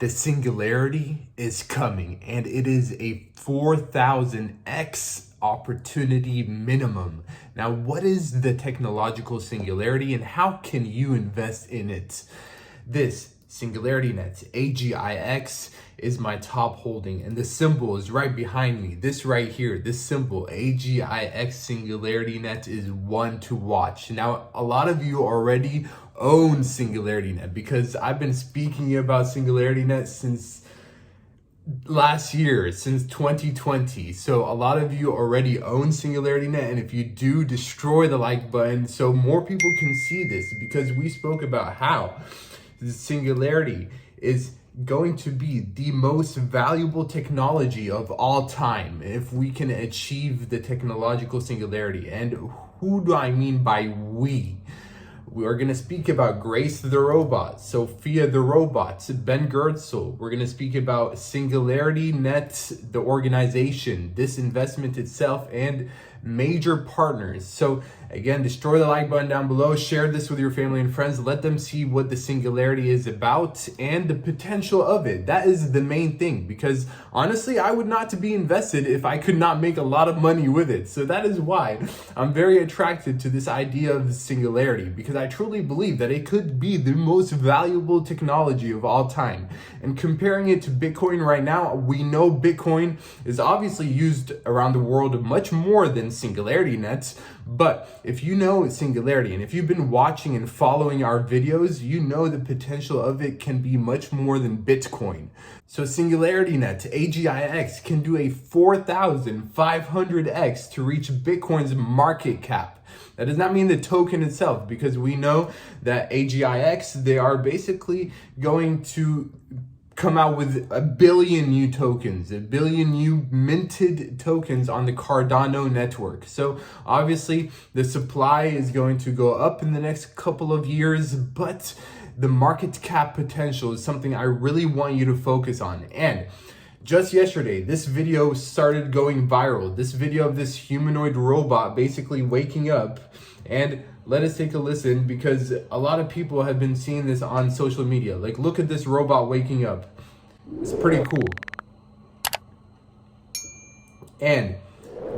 The singularity is coming, and it is a 4,000x opportunity minimum. Now, what is the technological singularity and how can you invest in it? This SingularityNET AGIX is my top holding, and the symbol is right behind me. This right here, this symbol AGIX SingularityNET is one to watch. Now, a lot of you already own SingularityNET because I've been speaking about SingularityNET since last year, since 2020. So a lot of you already own SingularityNET, and if you do, destroy the like button so more people can see this, because we spoke about how the singularity is going to be the most valuable technology of all time if we can achieve the technological singularity. And who do I mean by we? We are going to speak about Grace the robot, Sophia the robot, Ben Gertzel. We're going to speak about SingularityNET, the organization, this investment itself, and major partners. So again, destroy the like button down below, share this with your family and friends, let them see what the singularity is about and the potential of it. That is the main thing, because honestly, I would not to be invested if I could not make a lot of money with it. So that is why I'm very attracted to this idea of the singularity, because I truly believe that it could be the most valuable technology of all time. And comparing it to Bitcoin right now, we know Bitcoin is obviously used around the world much more than SingularityNET. But if you know Singularity, and if you've been watching and following our videos, you know the potential of it can be much more than Bitcoin. So SingularityNET AGIX can do a 4,500x to reach Bitcoin's market cap. That does not mean the token itself, because we know that AGIX, they are basically going to come out with 1 billion new tokens, 1 billion new minted tokens on the Cardano network. So obviously the supply is going to go up in the next couple of years, but the market cap potential is something I really want you to focus on. And just yesterday, this video started going viral. This video of this humanoid robot basically waking up, and let us take a listen, because a lot of people have been seeing this on social media. Like, look at this robot waking up. It's pretty cool. And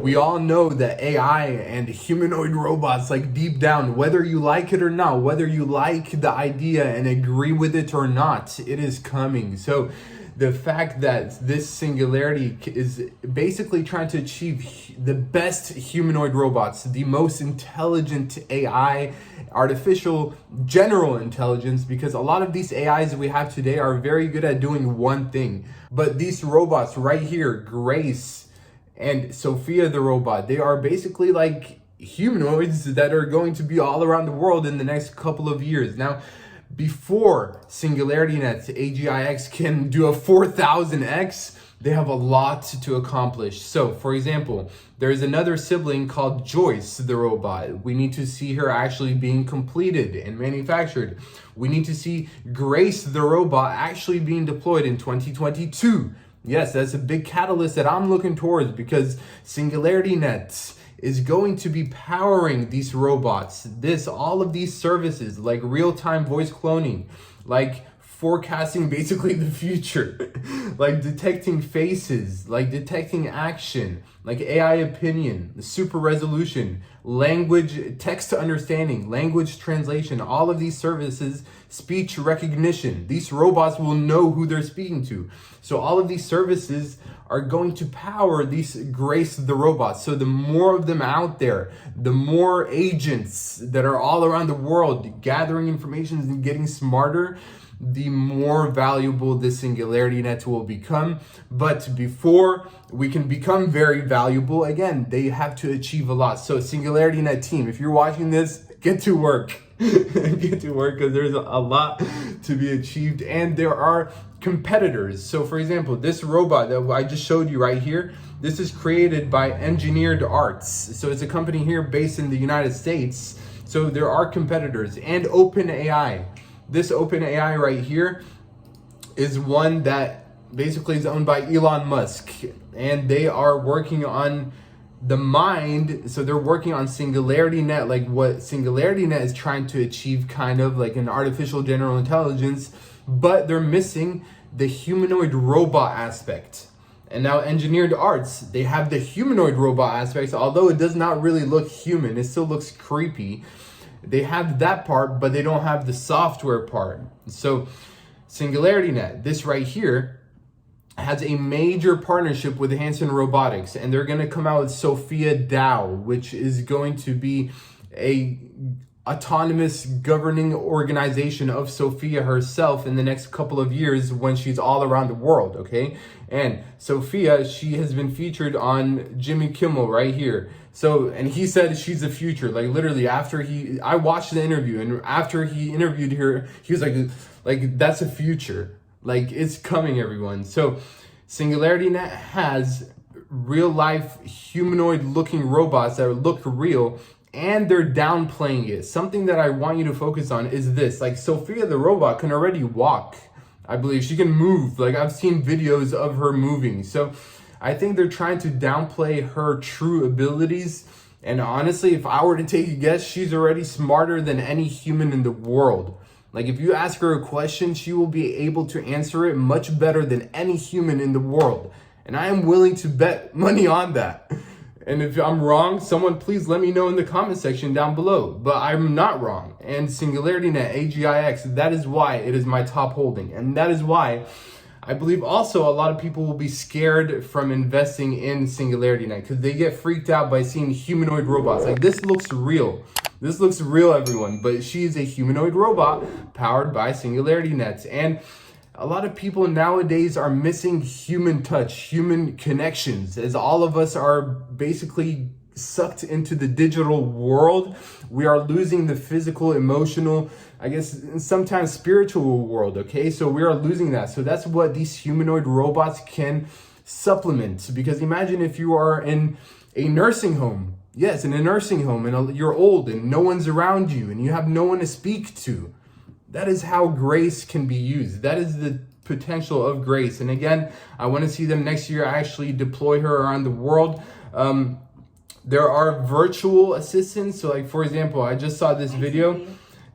we all know that AI and humanoid robots, like deep down, whether you like it or not, whether you like the idea and agree with it or not, it is coming. So the fact that this singularity is basically trying to achieve the best humanoid robots, the most intelligent AI, artificial general intelligence, because a lot of these AIs that we have today are very good at doing one thing. But these robots right here, Grace and Sophia the robot, they are basically like humanoids that are going to be all around the world in the next couple of years. Now, before SingularityNET AGIX can do a 4,000x, they have a lot to accomplish. So, for example, there's another sibling called Joyce the robot. We need to see her actually being completed and manufactured. We need to see Grace the robot actually being deployed in 2022. Yes, that's a big catalyst that I'm looking towards, because SingularityNET is going to be powering these robots, all of these services, like real-time voice cloning, like forecasting basically the future, like detecting faces, like detecting action, like AI opinion, the super resolution, language, text to understanding, language translation, all of these services, speech recognition. These robots will know who they're speaking to. So all of these services are going to power these Grace the robots. So the more of them out there, the more agents that are all around the world gathering information and getting smarter, the more valuable this SingularityNET will become. But before we can become very valuable, again, they have to achieve a lot. So SingularityNET team, if you're watching this, get to work. Get to work, because there's a lot to be achieved, and there are competitors. So for example, this robot that I just showed you right here, this is created by Engineered Arts. So it's a company here based in the United States. So there are competitors. And OpenAI. This OpenAI right here is one that basically is owned by Elon Musk, and they are working on the mind. So they're working on SingularityNET, like what SingularityNET is trying to achieve, kind of like an artificial general intelligence, but they're missing the humanoid robot aspect. And now engineered arts, they have the humanoid robot aspects, although it does not really look human, it still looks creepy. They have that part, but they don't have the software part. So SingularityNet, this right here, has a major partnership with Hanson Robotics, and they're going to come out with Sophia DAO, which is going to be a autonomous governing organization of Sophia herself in the next couple of years when she's all around the world, okay? And Sophia, she has been featured on Jimmy Kimmel right here. So, and he said she's the future. Like literally I watched the interview, and after he interviewed her, he was like that's a future. Like it's coming, everyone. So SingularityNet has real life humanoid looking robots that look real, and they're downplaying it. Something that I want you to focus on is this. Like Sophia the robot can already walk. I believe she can move. Like I've seen videos of her moving. So I think they're trying to downplay her true abilities. And honestly, if I were to take a guess, she's already smarter than any human in the world. Like if you ask her a question, she will be able to answer it much better than any human in the world. And I am willing to bet money on that. And if I'm wrong, someone please let me know in the comment section down below. But I'm not wrong. And SingularityNet AGIX, that is why it is my top holding. And that is why I believe also a lot of people will be scared from investing in SingularityNet, because they get freaked out by seeing humanoid robots. Like this looks real. This looks real, everyone. But she's a humanoid robot powered by SingularityNet. And a lot of people nowadays are missing human touch, human connections, as all of us are basically sucked into the digital world. We are losing the physical, emotional, I guess sometimes spiritual world, okay? So we are losing that. So that's what these humanoid robots can supplement. Because imagine if you are in a nursing home. Yes, in a nursing home, and you're old and no one's around you and you have no one to speak to. That is how grace can be used. That is the potential of grace. And again, I want to see them next year actually deploy her around the world. There are virtual assistants. So like, for example, I just saw this video.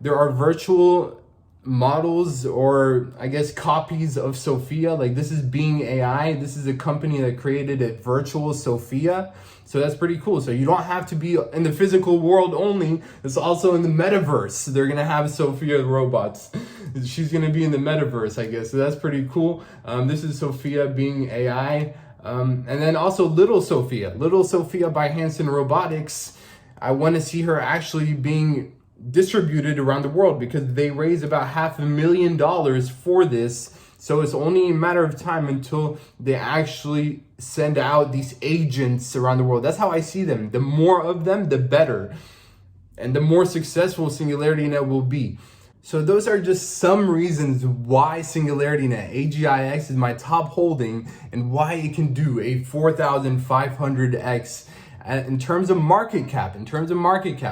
There are virtual models, or I guess copies of Sophia. Like this is Being AI. This is a company that created a virtual Sophia. So that's pretty cool. So you don't have to be in the physical world only. It's also in the metaverse. They're going to have Sophia robots. She's going to be in the metaverse, I guess. So that's pretty cool. This is Sophia Being AI. And then also Little Sophia by Hanson Robotics. I want to see her actually being distributed around the world, because they raised about $500,000 for this. So it's only a matter of time until they actually send out these agents around the world. That's how I see them. The more of them, the better. And the more successful SingularityNet will be. So those are just some reasons why SingularityNet AGIX is my top holding, and why it can do a 4,500x in terms of market cap.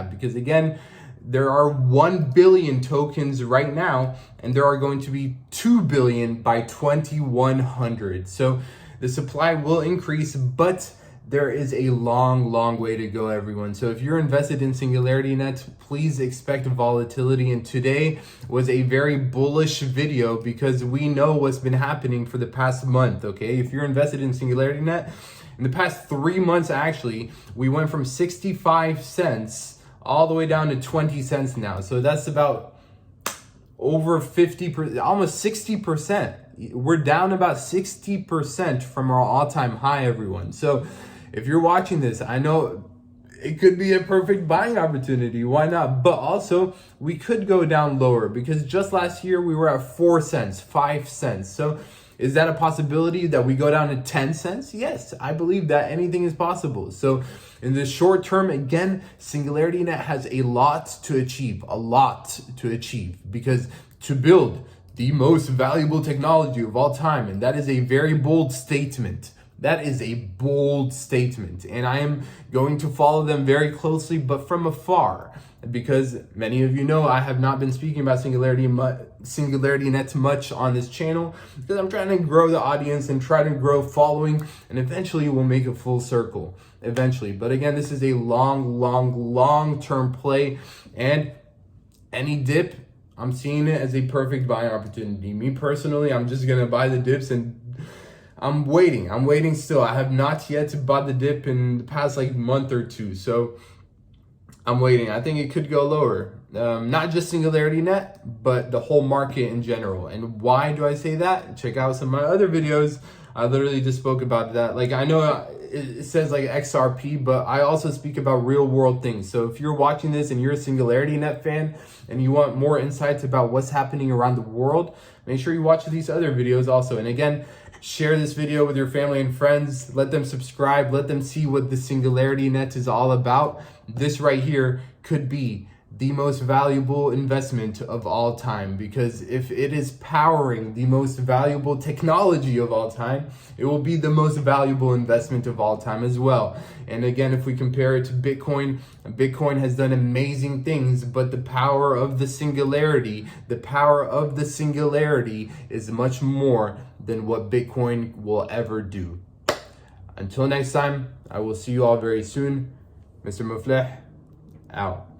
Because again, there are 1 billion tokens right now, and there are going to be 2 billion by 2100. So the supply will increase, but there is a long way to go, everyone. So if you're invested in SingularityNet, please expect volatility. And today was a very bullish video, because we know what's been happening for the past month, okay? If you're invested in SingularityNet, in the past 3 months, actually, we went from 65 cents all the way down to 20 cents now. So that's about over 50%, almost 60%. We're down about 60% from our all-time high, everyone. So if you're watching this, I know it could be a perfect buying opportunity. Why not? But also, we could go down lower, because just last year we were at 4 cents, 5 cents. So is that a possibility that we go down to 10 cents? Yes, I believe that anything is possible. So in the short term, again, SingularityNet has a lot to achieve, because to build the most valuable technology of all time, and that is a very bold statement. That is a bold statement, and I am going to follow them very closely, but from afar, because many of you know I have not been speaking about SingularityNet much on this channel, because I'm trying to grow the audience and try to grow following, and eventually we'll make a full circle, eventually. But again, this is a long-term play, and any dip I'm seeing it as a perfect buying opportunity. Me personally, I'm just gonna buy the dips, and I'm waiting still. I have not yet bought the dip in the past like month or two, so I'm waiting. I think it could go lower. Not just SingularityNet, but the whole market in general. And why do I say that? Check out some of my other videos. I literally just spoke about that. Like, I know it says like XRP, but I also speak about real world things. So if you're watching this and you're a SingularityNet fan and you want more insights about what's happening around the world, make sure you watch these other videos also. And again, share this video with your family and friends. Let them subscribe. Let them see what the SingularityNet is all about. This right here could be the most valuable investment of all time, because if it is powering the most valuable technology of all time, it will be the most valuable investment of all time as well. And again, if we compare it to Bitcoin, Bitcoin has done amazing things, but the power of the singularity is much more than what Bitcoin will ever do. Until next time, I will see you all very soon. Mr. Mufleh, out.